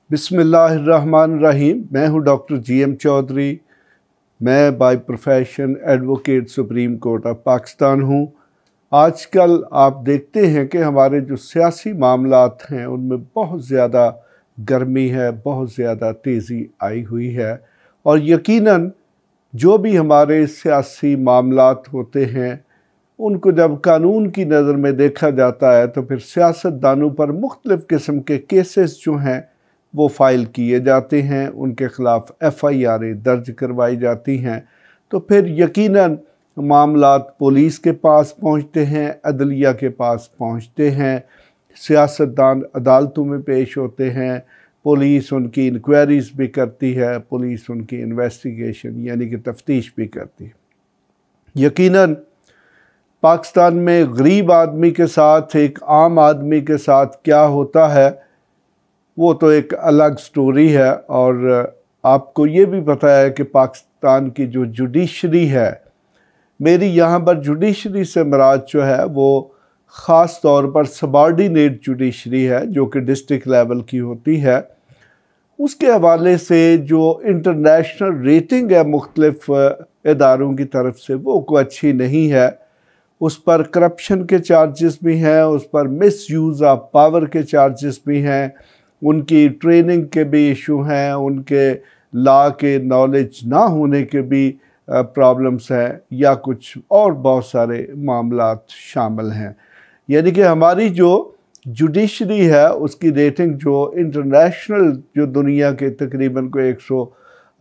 बिस्मिल्लाहिर्रहमानिर्रहीम। मैं हूं डॉक्टर GM चौधरी। मैं by profession advocate supreme court of Pakistan हूं। आजकल आप देखते हैं कि हमारे जो सियासी मामलात हैं उनमें बहुत ज़्यादा गर्मी है, बहुत ज़्यादा तेज़ी आई हुई है। और यकीनन जो भी हमारे सियासी मामलात होते हैं उनको जब कानून की नज़र में देखा जाता है तो फिर सियासतदानों पर मुख्तलिफ़ किस्म के केसेस जो हैं वो फ़ाइल किए जाते हैं, उनके ख़िलाफ़ FIR दर्ज करवाई जाती हैं। तो फिर यकीनन मामलात पुलिस के पास पहुंचते हैं, अदलिया के पास पहुंचते हैं, सियासतदान अदालतों में पेश होते हैं, पुलिस उनकी इंक्वायरीज़ भी करती है, पुलिस उनकी इन्वेस्टिगेशन यानी कि तफ्तीश भी करती है। यकीनन पाकिस्तान में गरीब आदमी के साथ एक आम आदमी के साथ क्या होता है वो तो एक अलग स्टोरी है। और आपको ये भी पता है कि पाकिस्तान की जो जुडिशरी है, मेरी यहाँ पर जुडिशरी से मुराद जो है वो ख़ास तौर पर सबॉर्डिनेट जुडिशरी है जो कि डिस्ट्रिक्ट लेवल की होती है। उसके हवाले से जो इंटरनेशनल रेटिंग है मुख्तलिफ़ इदारों की तरफ से वो कोई अच्छी नहीं है। उस पर करप्शन के चार्जेस भी हैं, उस पर मिस यूज़ ऑफ पावर के चार्जेस भी हैं, उनकी ट्रेनिंग के भी इशू हैं, उनके लॉ के नॉलेज ना होने के भी प्रॉब्लम्स हैं, या कुछ और बहुत सारे मामलात शामिल हैं। यानी कि हमारी जो जुडिशरी है उसकी रेटिंग जो इंटरनेशनल जो दुनिया के तकरीबन को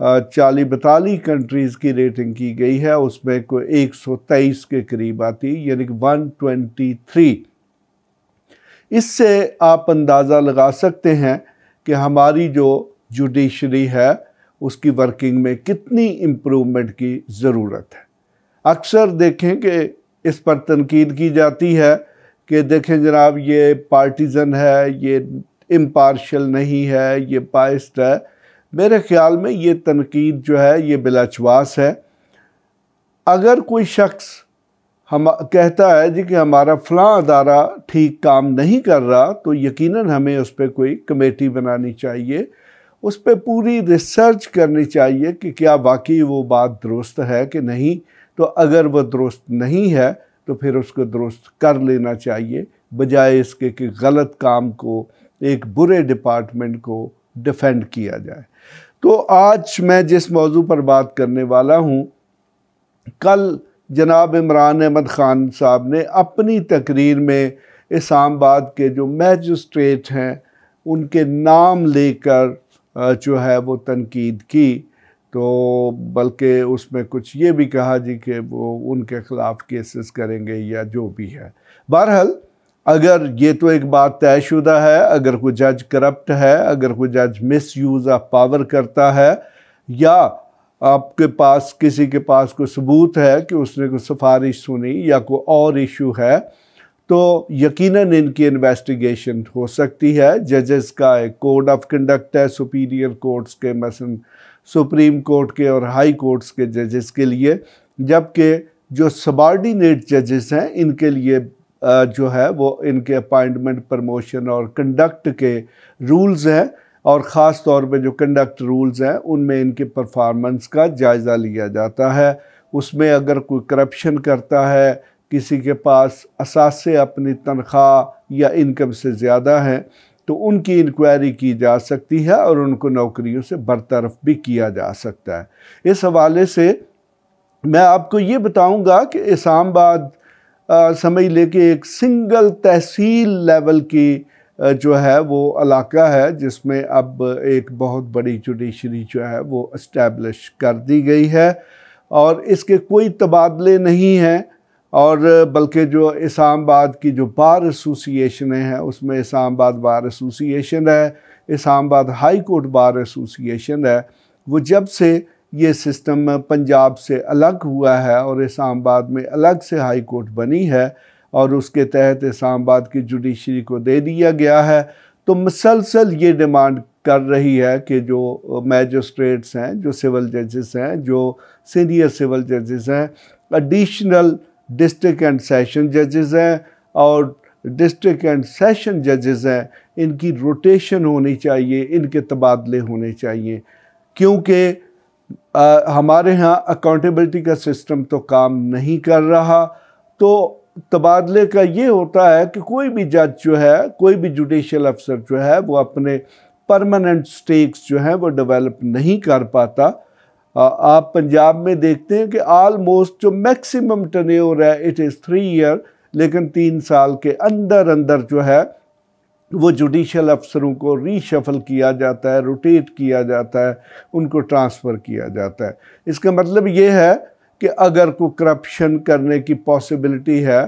140-42 कंट्रीज़ की रेटिंग की गई है उसमें कोई 123 के करीब आती, यानी कि 123। इससे आप अंदाज़ा लगा सकते हैं कि हमारी जो जुडिशरी है उसकी वर्किंग में कितनी इम्प्रूवमेंट की ज़रूरत है। अक्सर देखें कि इस पर तनकीद की जाती है कि देखें जनाब ये पार्टीज़न है, ये इम्पार्शल नहीं है, ये बाइस्ड है। मेरे ख़्याल में ये तनकीद जो है ये बिलाचवास है। अगर कोई शख्स हम कहता है जी कि हमारा फ़लाँ अदारा ठीक काम नहीं कर रहा तो यकीनन हमें उस पर कोई कमेटी बनानी चाहिए, उस पर पूरी रिसर्च करनी चाहिए कि क्या वाकई वो बात दुरुस्त है कि नहीं। तो अगर वो दुरुस्त नहीं है तो फिर उसको दुरुस्त कर लेना चाहिए, बजाय इसके कि गलत काम को, एक बुरे डिपार्टमेंट को डिफेंड किया जाए। तो आज मैं जिस मौजू पर बात करने वाला हूँ, कल जनाब इमरान अहमद ख़ान साहब ने अपनी तकरीर में इस्लामाबाद के जो मैजिस्ट्रेट हैं उनके नाम लेकर जो है वो तनकीद की। तो बल्कि उसमें कुछ ये भी कहा जी कि वो उनके ख़िलाफ़ केसेस करेंगे या जो भी है। बहरहाल अगर ये तो एक बात तयशुदा है, अगर कोई जज करप्ट है, अगर कोई जज मिस यूज़ ऑफ पावर करता है, या आपके पास किसी के पास कोई सबूत है कि उसने कोई सिफारिश सुनी या कोई और इशू है, तो यकीनन इनकी इन्वेस्टिगेशन हो सकती है। जजेस का एक कोड ऑफ कंडक्ट है सुपीरियर कोर्ट्स के, मसलन सुप्रीम कोर्ट के और हाई कोर्ट्स के जजेस के लिए, जबकि जो सबॉर्डिनेट जजेस हैं इनके लिए जो है वो इनके अपॉइंटमेंट, प्रमोशन और कंडक्ट के रूल्स हैं, और ख़ास तौर पे जो कंडक्ट रूल्स हैं उनमें इनके परफॉर्मेंस का जायज़ा लिया जाता है। उसमें अगर कोई करप्शन करता है, किसी के पास असासे अपनी तनख्वाह या इनकम से ज़्यादा हैं, तो उनकी इंक्वायरी की जा सकती है और उनको नौकरियों से बरतरफ भी किया जा सकता है। इस हवाले से मैं आपको ये बताऊंगा कि इस्लामाबाद समझ ले कि एक सिंगल तहसील लेवल की जो है वो इलाका है जिसमें अब एक बहुत बड़ी जुडिशरी जो है वो इस्टेब्लिश कर दी गई है, और इसके कोई तबादले नहीं हैं। और बल्कि जो इस्लामाबाद की जो बार एसोसिएशन है उसमें इस्लामाबाद बार एसोसिएशन है, Islamabad high court bar association है, वो जब से ये सिस्टम पंजाब से अलग हुआ है और इस्लामाबाद में अलग से हाई कोर्ट बनी है और उसके तहत इस्लामाबाद की जुडिशरी को दे दिया गया है, तो मुसलसल ये डिमांड कर रही है कि जो मैजिस्ट्रेट्स हैं, जो सिविल जजेस हैं, जो सीनियर सिविल जजेस हैं, एडिशनल डिस्ट्रिक्ट एंड सेशन जजेस हैं और डिस्ट्रिक्ट एंड सेशन जजेस हैं, इनकी रोटेशन होनी चाहिए, इनके तबादले होने चाहिए, क्योंकि हमारे यहाँ अकाउंटेबिलिटी का सिस्टम तो काम नहीं कर रहा। तो तबादले का ये होता है कि कोई भी जज जो है, कोई भी जुडिशियल अफसर जो है, वो अपने परमानेंट स्टेक्स जो है वो डेवलप नहीं कर पाता। आप पंजाब में देखते हैं कि आलमोस्ट जो मैक्सिमम टर्न्योर है इट इज़ 3 ईयर, लेकिन 3 साल के अंदर अंदर जो है वो जुडिशियल अफसरों को रीशफल किया जाता है, रोटेट किया जाता है, उनको ट्रांसफ़र किया जाता है। इसका मतलब ये है कि अगर कोई करप्शन करने की पॉसिबिलिटी है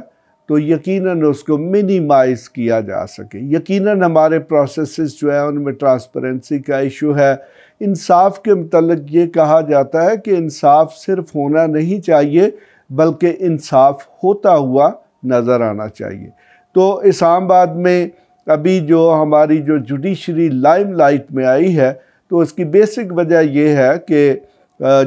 तो यकीनन उसको मिनिमाइज़ किया जा सके। यकीनन हमारे प्रोसेसेस जो है उनमें ट्रांसपेरेंसी का इशू है। इंसाफ के मतलब ये कहा जाता है कि इंसाफ सिर्फ होना नहीं चाहिए बल्कि इंसाफ होता हुआ नज़र आना चाहिए। तो इस्लामाबाद में अभी जो हमारी जो जुडिशरी लाइमलाइट में आई है, तो उसकी बेसिक वजह यह है कि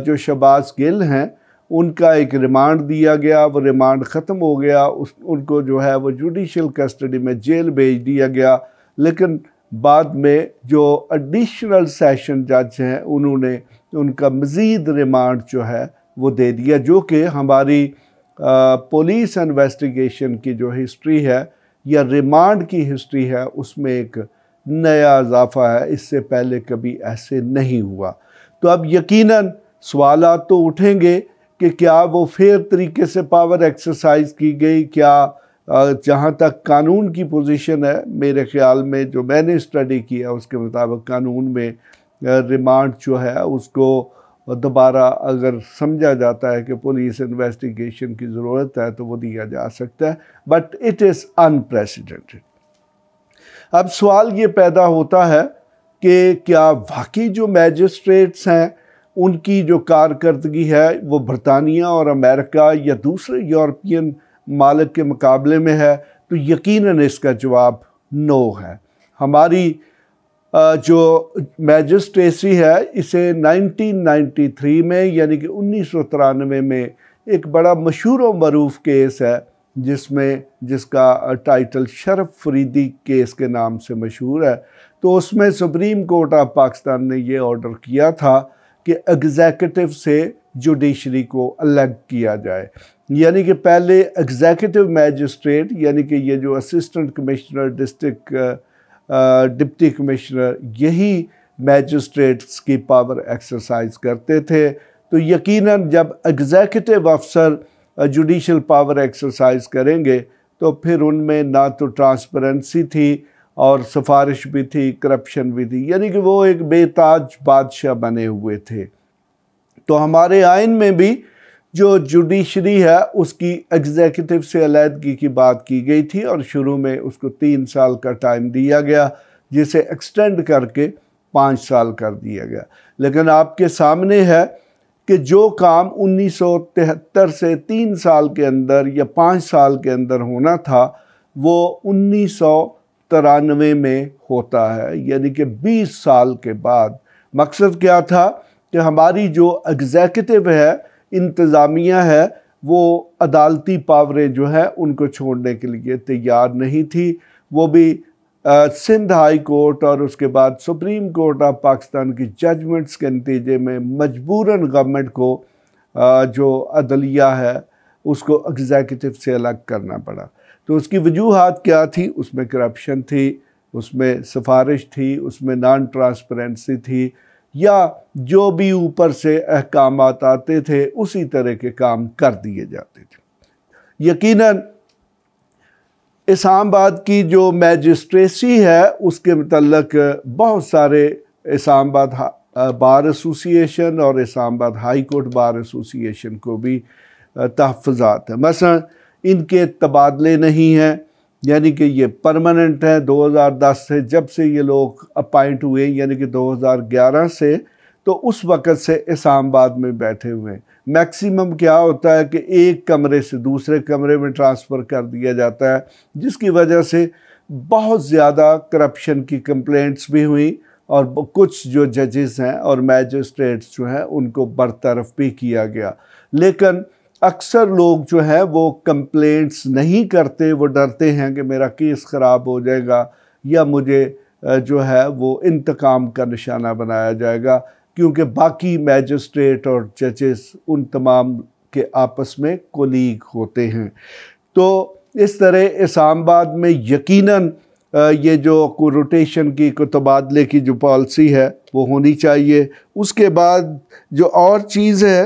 जो शहबाज गिल हैं उनका एक रिमांड दिया गया, वो रिमांड ख़त्म हो गया, उनको जो है वो जुडिशल कस्टडी में जेल भेज दिया गया। लेकिन बाद में जो एडिशनल सेशन जज हैं उन्होंने उनका मज़ीद रिमांड जो है वो दे दिया, जो कि हमारी पुलिस इन्वेस्टिगेशन की जो हिस्ट्री है या रिमांड की हिस्ट्री है उसमें एक नया इजाफा है। इससे पहले कभी ऐसे नहीं हुआ। तो अब यकीनन सवालात तो उठेंगे कि क्या वो फेयर तरीके से पावर एक्सरसाइज की गई, क्या जहाँ तक कानून की पोजीशन है, मेरे ख्याल में जो मैंने स्टडी किया उसके मुताबिक कानून में रिमांड जो है उसको दोबारा अगर समझा जाता है कि पुलिस इन्वेस्टिगेशन की ज़रूरत है तो वो दिया जा सकता है, बट इट इज़ अनप्रेसिडेंटेड। अब सवाल ये पैदा होता है कि क्या वाकई जो मैजिस्ट्रेट्स हैं उनकी जो कारकर्दगी है वो बरतानिया और अमेरिका या दूसरे यूरोपियन मालिक के मुकाबले में है? तो यकीनन इसका जवाब नो है। हमारी जो मैजिस्ट्रेसी है इसे 1993 में यानी कि 1993 में एक बड़ा मशहूर व मरूफ केस है जिसका टाइटल शरफ फरीदी केस के नाम से मशहूर है। तो उसमें सुप्रीम कोर्ट ऑफ पाकिस्तान ने ये ऑर्डर किया था कि एग्जीक्यूटिव से जुडिशरी को अलग किया जाए, यानी कि पहले एग्जीक्यूटिव मैजिस्ट्रेट यानी कि ये जो assistant commissioner, district deputy commissioner, यही मैजिस्ट्रेट्स की पावर एक्सरसाइज करते थे। तो यकीनन जब एग्जीक्यूटिव अफसर जुडिशल पावर एक्सरसाइज करेंगे तो फिर उनमें ना तो ट्रांसपेरेंसी थी और सिफारिश भी थी, करप्शन भी थी, यानी कि वो एक बेताज बादशाह बने हुए थे। तो हमारे आइन में भी जो जुडिशरी है उसकी एग्जीक्यूटिव से अलहदगी की बात की गई थी और शुरू में उसको 3 साल का टाइम दिया गया, जिसे एक्सटेंड करके 5 साल कर दिया गया। लेकिन आपके सामने है कि जो काम 1973 से 3 साल के अंदर या 5 साल के अंदर होना था वो 1993 में होता है, यानी कि 20 साल के बाद। मकसद क्या था कि हमारी जो एग्जीक्यूटिव है, इंतज़ामिया है, वो अदालती पावरें जो है उनको छोड़ने के लिए तैयार नहीं थी। वो भी सिंध हाई कोर्ट और उसके बाद सुप्रीम कोर्ट ऑफ पाकिस्तान की जजमेंट्स के नतीजे में मजबूरन गवर्नमेंट को जो अदलिया है उसको एग्जीक्यूटिव से अलग करना पड़ा। तो उसकी वजूहात क्या थी? उसमें करप्शन थी, उसमें सिफारिश थी, उसमें नॉन ट्रांसपेरेंसी थी, या जो भी ऊपर से अहकामात आते थे उसी तरह के काम कर दिए जाते थे। यकीनन इस्लामाबाद की जो मैजिस्ट्रेसी है उसके मतलब बहुत सारे इस्लामाबाद बार एसोसिएशन और Islamabad high court bar association को भी तहफ़्फ़ुज़ात है। मसलन इनके तबादले नहीं हैं, यानी कि ये परमानेंट है। 2010 से जब से ये लोग अपॉइंट हुए यानी कि 2011 से, तो उस वक़्त से इस्लामाबाद में बैठे हुए हैं। मैक्सिमम क्या होता है कि एक कमरे से दूसरे कमरे में ट्रांसफ़र कर दिया जाता है, जिसकी वजह से बहुत ज़्यादा करप्शन की कंप्लेंट्स भी हुई और कुछ जो जजेस हैं और मैजिस्ट्रेट्स जो हैं उनको बरतरफ भी किया गया। लेकिन अक्सर लोग जो है वो कंप्लेंट्स नहीं करते, वो डरते हैं कि मेरा केस ख़राब हो जाएगा या मुझे जो है वो इंतकाम का निशाना बनाया जाएगा, क्योंकि बाकी मैजिस्ट्रेट और जजेस उन तमाम के आपस में कोलीग होते हैं। तो इस तरह इस्लामाबाद में यकीनन ये जो को रोटेशन की को तबादले की जो पॉलिसी है वो होनी चाहिए। उसके बाद जो और चीज़ है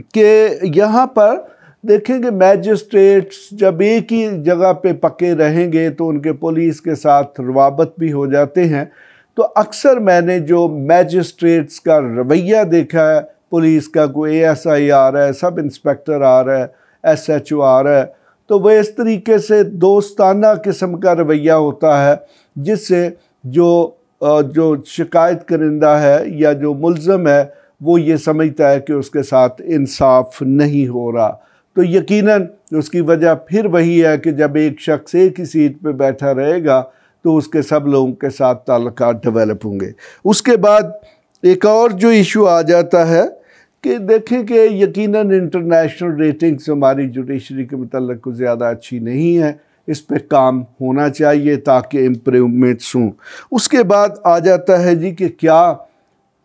कि यहाँ पर देखेंगे मैजिस्ट्रेट्स जब एक ही जगह पे पके रहेंगे तो उनके पुलिस के साथ रवाबत भी हो जाते हैं। तो अक्सर मैंने जो मैजिस्ट्रेट्स का रवैया देखा है, पुलिस का कोई ASI आ रहा है, सब इंस्पेक्टर आ रहा है, SHO आ रहा है, तो वह इस तरीके से दोस्ताना किस्म का रवैया होता है जिससे जो शिकायत करिंदा है या जो मुल्ज़म है वो ये समझता है कि उसके साथ इंसाफ नहीं हो रहा। तो यकीनन उसकी वजह फिर वही है कि जब एक शख्स एक ही सीट पे बैठा रहेगा तो उसके सब लोगों के साथ ताल्लुकात डेवलप होंगे। उसके बाद एक और जो इशू आ जाता है कि देखें कि यकीनन इंटरनेशनल रेटिंग्स हमारी जुडिशरी के मुतल्लिक़ कुछ ज़्यादा अच्छी नहीं है, इस पे काम होना चाहिए ताकि इम्प्रूवमेंट्स हों। उसके बाद आ जाता है जी कि क्या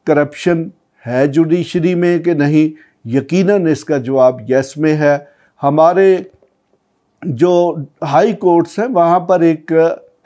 करप्शन है जुडिशरी में कि नहीं। यकीनन इसका जवाब यस में है। हमारे जो हाई कोर्ट्स हैं वहाँ पर एक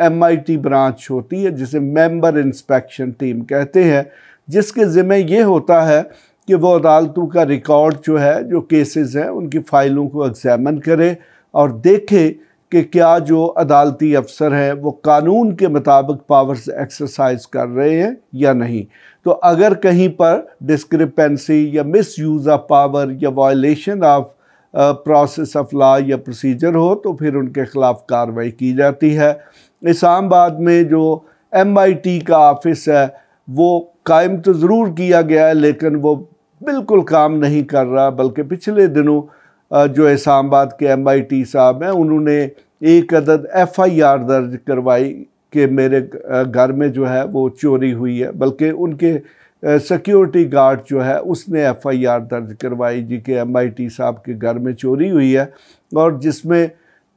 MIT ब्रांच होती है जिसे मेंबर इंस्पेक्शन टीम कहते हैं, जिसके ज़िम्मे ये होता है कि वो अदालतों का रिकॉर्ड जो है, जो केसेस हैं उनकी फ़ाइलों को एग्जामिन करे और देखे कि क्या जो अदालती अफसर हैं वो कानून के मुताबिक पावर्स एक्सरसाइज कर रहे हैं या नहीं। तो अगर कहीं पर डिस्क्रिपेंसी या मिस यूज़ ऑफ पावर या violation of process of law या प्रोसीजर हो तो फिर उनके ख़िलाफ़ कार्रवाई की जाती है। इस्लामाबाद में जो MIT का ऑफिस है वो कायम तो ज़रूर किया गया है लेकिन वो बिल्कुल काम नहीं कर रहा, बल्कि पिछले दिनों जो इस्लामाबाद के MIT साहब हैं उन्होंने एक अदद FIR दर्ज करवाई कि मेरे घर में जो है वो चोरी हुई है, बल्कि उनके सिक्योरिटी गार्ड जो है उसने FIR दर्ज करवाई जी कि MIT साहब के घर में चोरी हुई है और जिसमें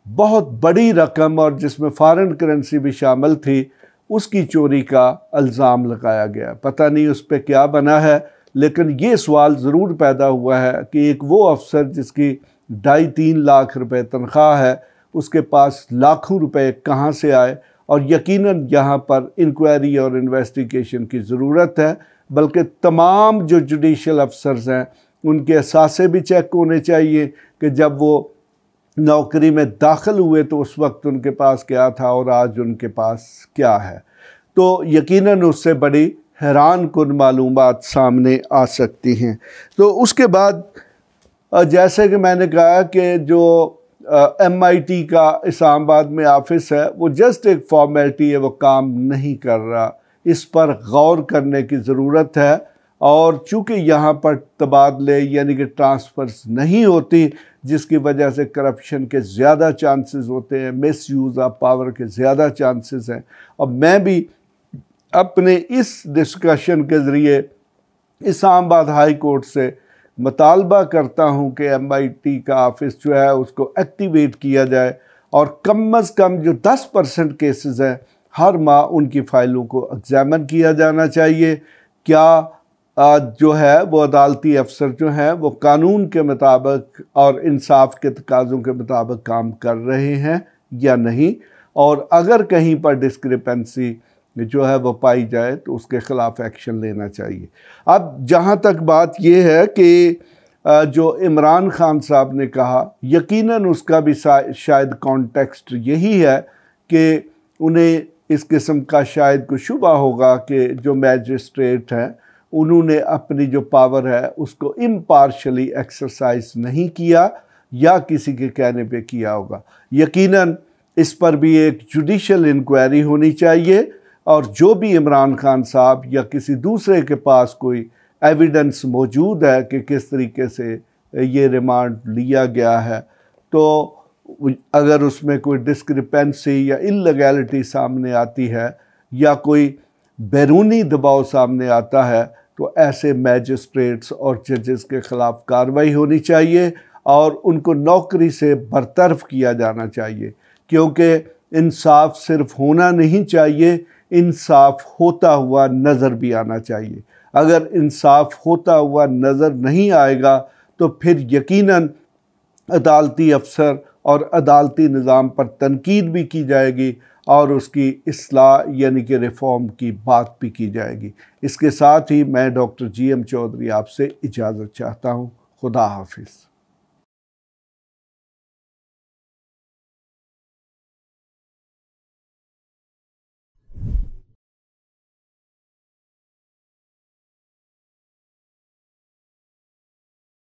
बहुत बड़ी रकम और जिसमें फ़ॉरेन करेंसी भी शामिल थी, उसकी चोरी का इल्ज़ाम लगाया गया। पता नहीं उस पर क्या बना है, लेकिन ये सवाल ज़रूर पैदा हुआ है कि एक वो अफसर जिसकी 2.5-3 लाख रुपए तनख्वाह है, उसके पास लाखों रुपए कहाँ से आए। और यकीनन यहाँ पर इंक्वायरी और इन्वेस्टिगेशन की ज़रूरत है, बल्कि तमाम जो जुडिशल अफसर्स हैं उनके असासे भी चेक होने चाहिए कि जब वो नौकरी में दाखिल हुए तो उस वक्त उनके पास क्या था और आज उनके पास क्या है। तो यकीनन उससे बड़ी हैरान कुन मालूमात सामने आ सकती हैं। तो उसके बाद जैसे कि मैंने कहा कि जो MIT का इस्लामाबाद में ऑफिस है वो जस्ट एक फॉर्मेलिटी है, वो काम नहीं कर रहा, इस पर गौर करने की ज़रूरत है। और चूँकि यहाँ पर तबादले यानी कि ट्रांसफ़र्स नहीं होती, जिसकी वजह से करप्शन के ज़्यादा चांसेस होते हैं, मिस यूज़ ऑफ पावर के ज़्यादा चांसेस हैं। और मैं भी अपने इस डिस्कशन के ज़रिए इस्लामाबाद हाई कोर्ट से मुतालबा करता हूँ कि MIT का ऑफिस जो है उसको एक्टिवेट किया जाए और कम अज़ कम जो 10% केसेस हैं हर माह उनकी फ़ाइलों को एग्जामिन किया जाना चाहिए। क्या जो है वो अदालती अफसर जो हैं वो कानून के मुताबिक और इंसाफ के तकाज़ों के मुताबिक काम कर रहे हैं या नहीं, और अगर कहीं पर डिस्क्रिपेंसी जो है वो पाई जाए तो उसके ख़िलाफ़ एक्शन लेना चाहिए। अब जहाँ तक बात ये है कि जो इमरान खान साहब ने कहा, यकीनन उसका भी शायद कॉन्टेक्स्ट यही है कि उन्हें इस किस्म का शायद कोई शुबा होगा कि जो मैजिस्ट्रेट हैं उन्होंने अपनी जो पावर है उसको इम्पार्शली एक्सरसाइज नहीं किया या किसी के कहने पे किया होगा। यकीनन इस पर भी एक जुडिशल इंक्वायरी होनी चाहिए और जो भी इमरान खान साहब या किसी दूसरे के पास कोई एविडेंस मौजूद है कि किस तरीके से ये रिमांड लिया गया है, तो अगर उसमें कोई डिस्क्रिपेंसी या इल्लीगैलिटी सामने आती है या कोई बैरूनी दबाव सामने आता है तो ऐसे मैजिस्ट्रेट्स और जजेस के ख़िलाफ़ कार्रवाई होनी चाहिए। और उनको नौकरी से बरतरफ किया जाना चाहिए, क्योंकि इंसाफ सिर्फ होना नहीं चाहिए, इंसाफ होता हुआ नज़र भी आना चाहिए। अगर इंसाफ होता हुआ नज़र नहीं आएगा तो फिर यकीनन अदालती अफसर और अदालती निज़ाम पर तनकीद भी की जाएगी और उसकी इस्लाह यानी कि रिफ़ॉर्म की बात भी की जाएगी। इसके साथ ही मैं डॉक्टर GM चौधरी आपसे इजाज़त चाहता हूँ। खुदा हाफिज़।